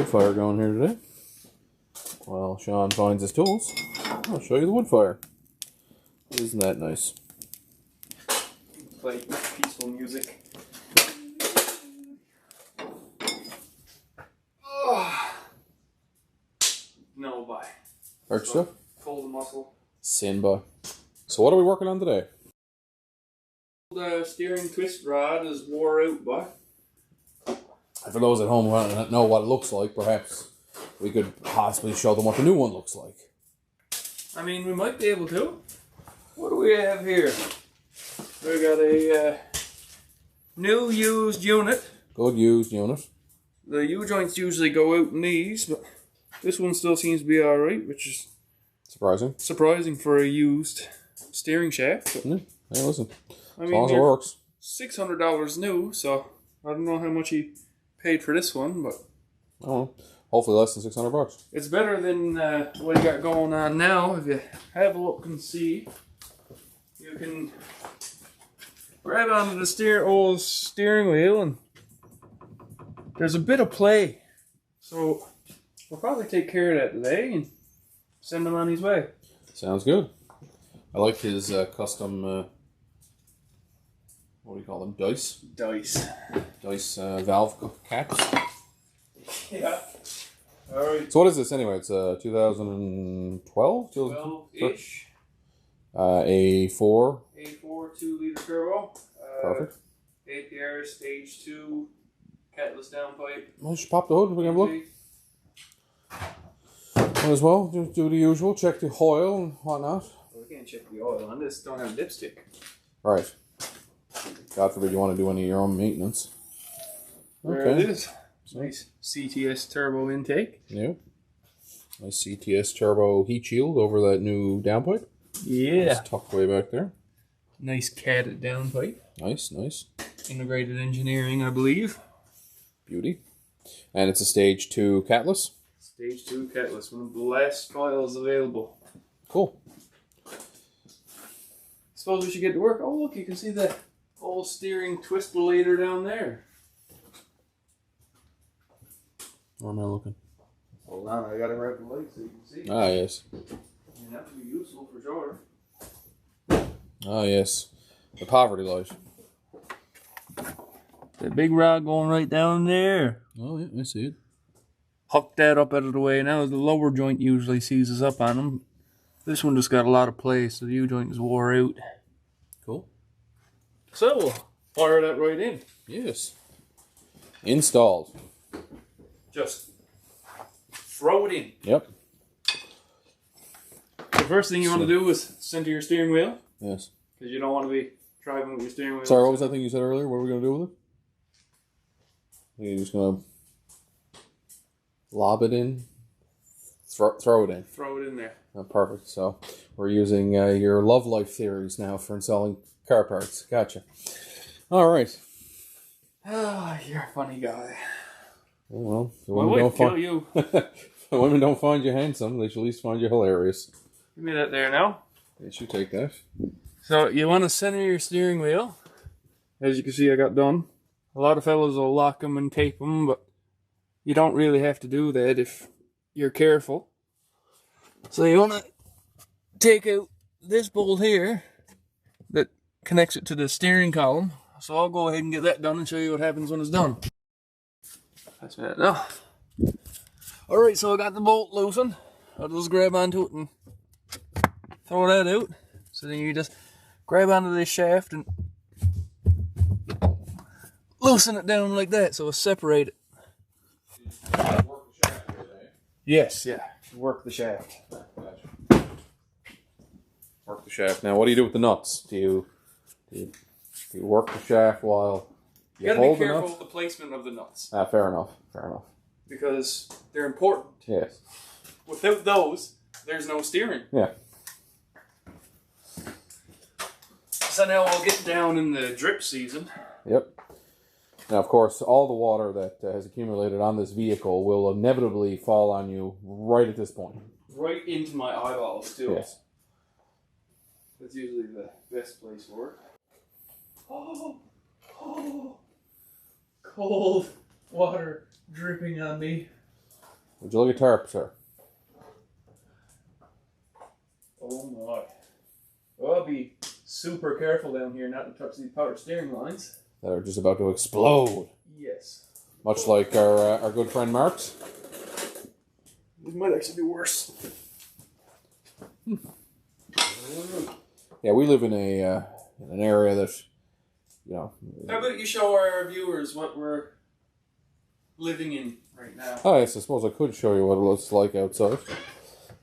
wood fire going here today. While Sean finds his tools, I'll show you the wood fire. Isn't that nice? Play peaceful music. Oh. No, bye. Hurt yourself? Pull the muscle. Sin, boy. So what are we working on today? The steering twist rod is wore out, boy. For those at home who don't know what it looks like, perhaps we could possibly show them what the new one looks like. I mean, we might be able to. What do we have here? We got a new used unit. Good used unit. The U-joints usually go out in these, but this one still seems to be alright, which is surprising for a used steering shaft. But, yeah, hey, listen. I As mean, long as it works. $600 new, so I don't know how much he paid for this one, but I don't know. Hopefully less than $600. it's better than what you got going on now. If you have a look and see, you can grab onto the old steering wheel, and there's a bit of play. So we'll probably take care of that today and send him on his way. Sounds good. I like his custom, what do you call them? Dice valve caps. Yeah. Alright. So what is this anyway? It's 2012? 12-ish. A4. A4 2-liter turbo. Perfect. APR stage 2 catless downpipe. Well, just pop the hood. We can have a look. Might as well do the usual. Check the oil and whatnot. Well, we can't check the oil on this. Don't have dipstick. Right. God forbid you want to do any of your own maintenance. There it is. Nice CTS turbo intake. Yeah. Nice CTS turbo heat shield over that new downpipe. Yeah. It's tucked way back there. Nice catted downpipe. Nice, nice. Integrated engineering, I believe. Beauty. And it's a stage 2 catless. Stage 2 catless. One of the last files available. Cool. Suppose we should get to work. Oh, look, you can see the old steering twist-later down there. Where am I looking? Hold on, I gotta wrap the light so you can see. Ah, yes. I mean, that would be useful for sure. Ah, yes. The poverty light. The big rod going right down there. Oh, yeah, I see it. Huck that up out of the way. Now the lower joint usually seizes up on them. This one just got a lot of play, so the U-joint is wore out. Cool. So we'll fire that right in. Yes. Installed. Just throw it in. Yep. The first thing you want to do is center your steering wheel. Yes. Because you don't want to be driving with your steering wheel. Sorry, what was that thing you said earlier? What are we going to do with it? You're just going to lob it in? Throw it in. Throw it in there. Oh, perfect. So we're using your love life theories now for installing car parts. Gotcha. All right. Ah, you're a funny guy. Well, My wife kill you. If women don't find you handsome, they should at least find you hilarious. Give me that there now. Yes, you take that. So you want to center your steering wheel. As you can see, I got done. A lot of fellas will lock them and tape them, but you don't really have to do that if you're careful. So you want to take out this bolt here that connects it to the steering column. So I'll go ahead and get that done and show you what happens when it's done. That's it now. Alright, so I got the bolt loosened. I'll just grab onto it and throw that out. So then you just grab onto this shaft and loosen it down like that so it's separated. Yes, yeah. Work the shaft. Work the shaft. Now, what do you do with the nuts? Do you work the shaft while you gotta be careful with the placement of the nuts. Ah, fair enough. Fair enough. Because they're important. Yes. Without those, there's no steering. Yeah. So now we'll get down in the drip season. Yep. Now, of course, all the water that has accumulated on this vehicle will inevitably fall on you right at this point. Right into my eyeballs, too. Yes. That's usually the best place for it. Oh, cold water dripping on me. Would you like a tarp, sir? Oh my. Well, I'll be super careful down here not to touch these power steering lines. That are just about to explode. Yes. Much like our good friend Mark's. It might actually be worse. Yeah, we live in an area that, you know. How about you show our viewers what we're living in right now? Oh, yes, I suppose I could show you what it looks like outside.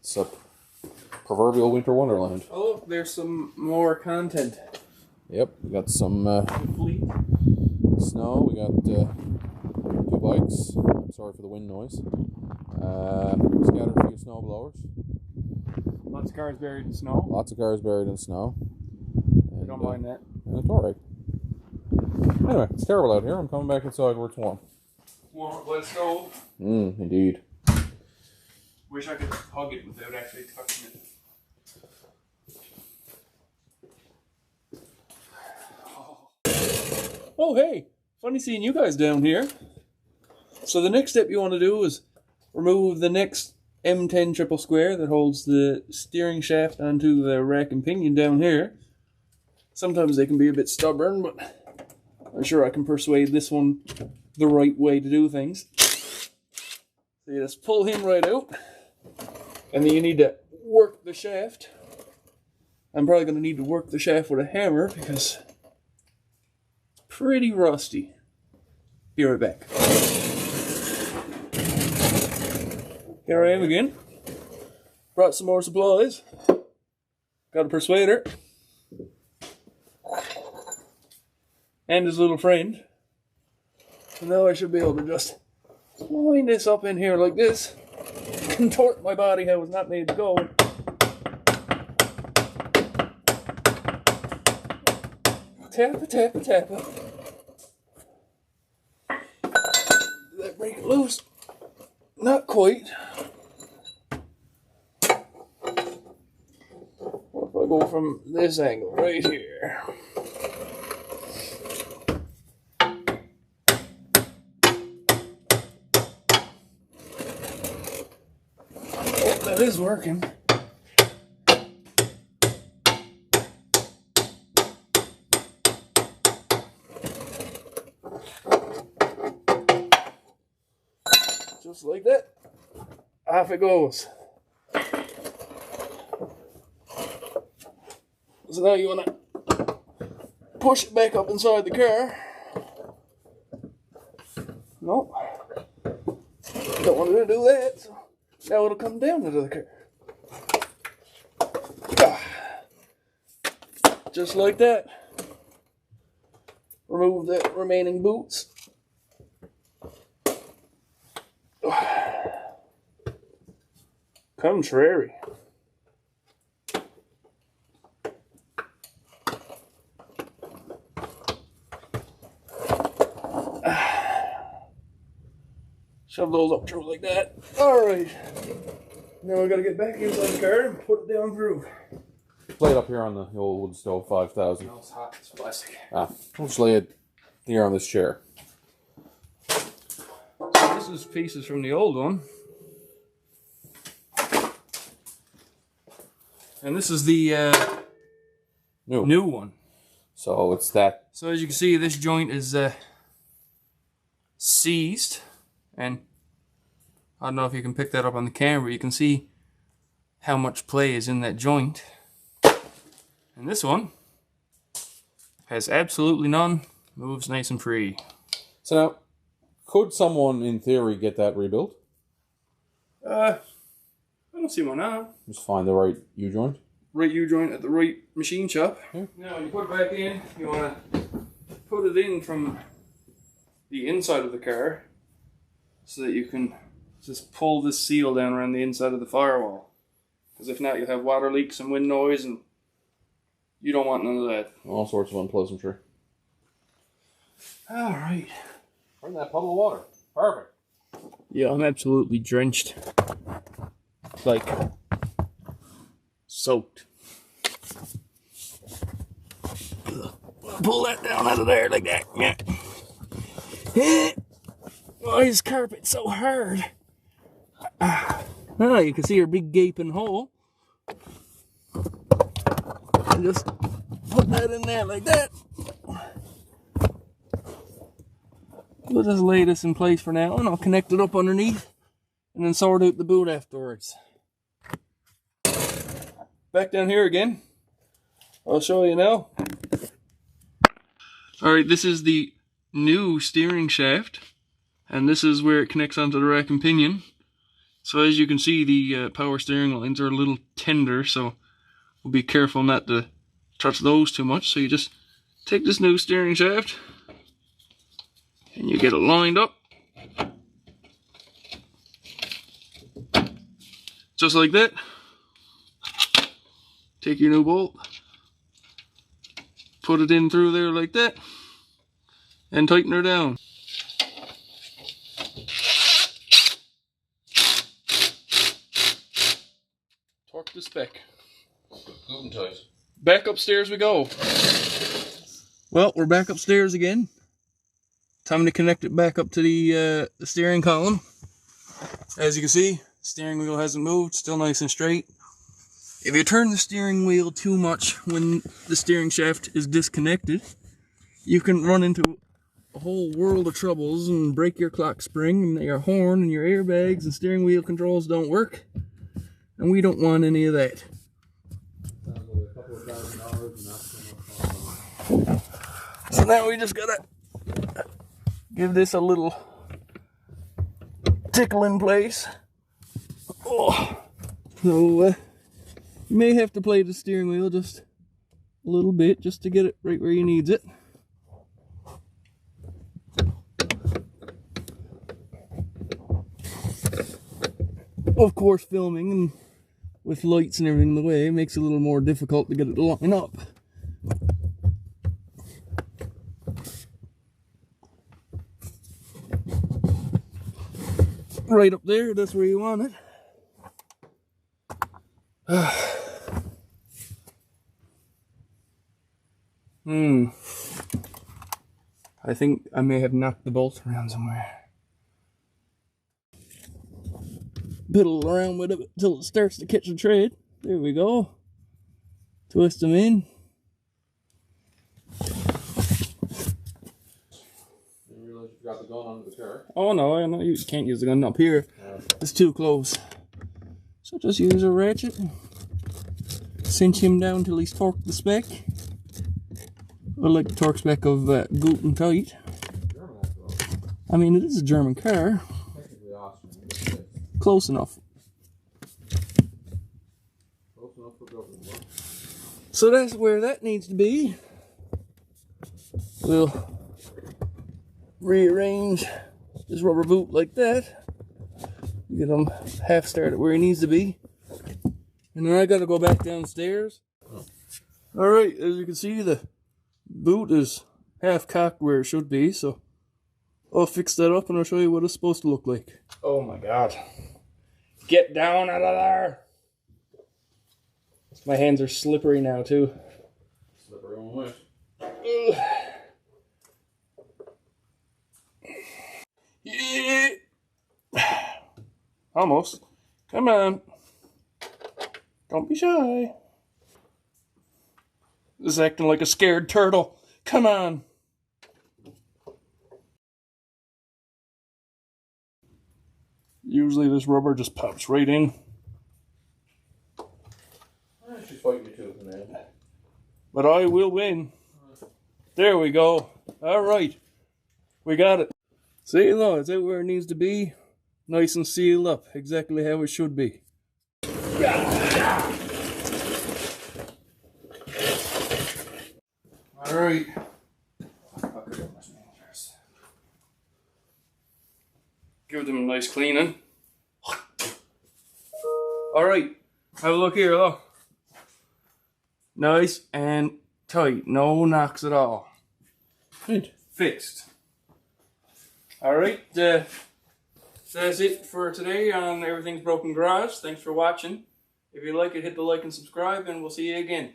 It's a proverbial winter wonderland. Oh, look, there's some more content. Yep, we got some Fleet. snow. We got 2 bikes. I'm sorry for the wind noise. Scattered a few snow blowers. Lots of cars buried in snow. Lots of cars buried in snow. I don't mind that. And it's alright. Anyway, it's terrible out here. I'm coming back inside where it's warm. Warm by the stove. Indeed. Wish I could hug it without actually touching it. Oh, hey! Funny seeing you guys down here. So the next step you want to do is remove the next M10 triple square that holds the steering shaft onto the rack and pinion down here. Sometimes they can be a bit stubborn, but I'm sure I can persuade this one the right way to do things. So you just pull him right out, and then you need to work the shaft. I'm probably going to need to work the shaft with a hammer because it's pretty rusty. Be right back. Here I am again. Brought some more supplies. Got a persuader. And his little friend. So now I should be able to just line this up in here like this. Contort my body how it's not made to go. Tap, tap, tap. Did that break it loose? Not quite. What if I go from this angle right here? Oh, that is working. Just like that. Off it goes. So now you want to push it back up inside the car. No. Don't want to do that. So now it'll come down into the car. Just like that. Remove the remaining boots. Contrary. Shove those up through like that. Alright. Now we gotta get back inside the car and put it down through. Lay it up here on the old wood stove 5000. No, it's hot. It's plastic. I'll just lay it here on this chair. So this is pieces from the old one. And this is the new one. So it's that. So as you can see, this joint is seized. And I don't know if you can pick that up on the camera. You can see how much play is in that joint. And this one has absolutely none. Moves nice and free. So now, could someone in theory get that rebuilt? I don't see why not. Just find the right U-joint. Right U-joint at the right machine shop. Yeah. Now when you put it back in, you want to put it in from the inside of the car so that you can just pull this seal down around the inside of the firewall. Because if not, you'll have water leaks and wind noise, and you don't want none of that. All sorts of unpleasantry. Alright. We're in that puddle of water. Perfect. Yeah, I'm absolutely drenched. Like, soaked. Pull that down out of there like that. Yeah. Why is carpet so hard? Now you can see her big gaping hole. And just put that in there like that. We'll just lay this in place for now, and I'll connect it up underneath and then sort out the boot afterwards. Back down here again. I'll show you now. Alright, this is the new steering shaft, and this is where it connects onto the rack and pinion. So as you can see, the power steering lines are a little tender, so we'll be careful not to touch those too much. So you just take this new steering shaft and you get it lined up. Just like that. Take your new bolt, put it in through there like that, and tighten her down. Torque the spec. Gluten tight. Back upstairs we go. Well, we're back upstairs again. Time to connect it back up to the steering column. As you can see, steering wheel hasn't moved, still nice and straight. If you turn the steering wheel too much when the steering shaft is disconnected, you can run into a whole world of troubles and break your clock spring and your horn and your airbags, and steering wheel controls don't work. And we don't want any of that. So now we just gotta give this a little tickle in place. Oh. So you may have to play the steering wheel just a little bit just to get it right where you needs it. Of course, filming and with lights and everything in the way makes it a little more difficult to get it to line up. Right up there, that's where you want it. I think I may have knocked the bolts around somewhere. Piddle around with it until it starts to catch the tread. There we go. Twist them in. Didn't realize you got the gun under the car. Oh no, I know you can't use the gun up here. It's too close. So just use a ratchet and cinch him down till he's torqued the spec. I like the torque spec of Gluten tight. I mean, it is a German car. Close enough. So that's where that needs to be. We'll rearrange this rubber boot like that. Get him half started where he needs to be. And then I gotta go back downstairs. Alright, as you can see, the boot is half cocked where it should be, so I'll fix that up and I'll show you what it's supposed to look like. Oh my god. Get down out of there! My hands are slippery now too. Slippery on which? Yeah. Almost. Come on. Don't be shy. This is acting like a scared turtle. Come on. Usually this rubber just pops right in. She's fighting you too, man. But I will win. There we go. Alright. We got it. See, though, it's out where it needs to be. Nice and sealed up. Exactly how it should be. Alright. Give them a nice cleaning. Alright. Have a look here, look. Nice and tight. No knocks at all. Good. Fixed. Alright. That's it for today on Everything's Broken Garage. Thanks for watching. If you like it, hit the like and subscribe, and we'll see you again.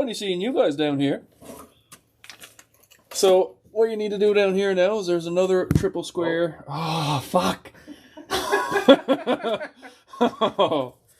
funny seeing you guys down here. So what you need to do down here now is there's another triple square. Oh, fuck. Oh.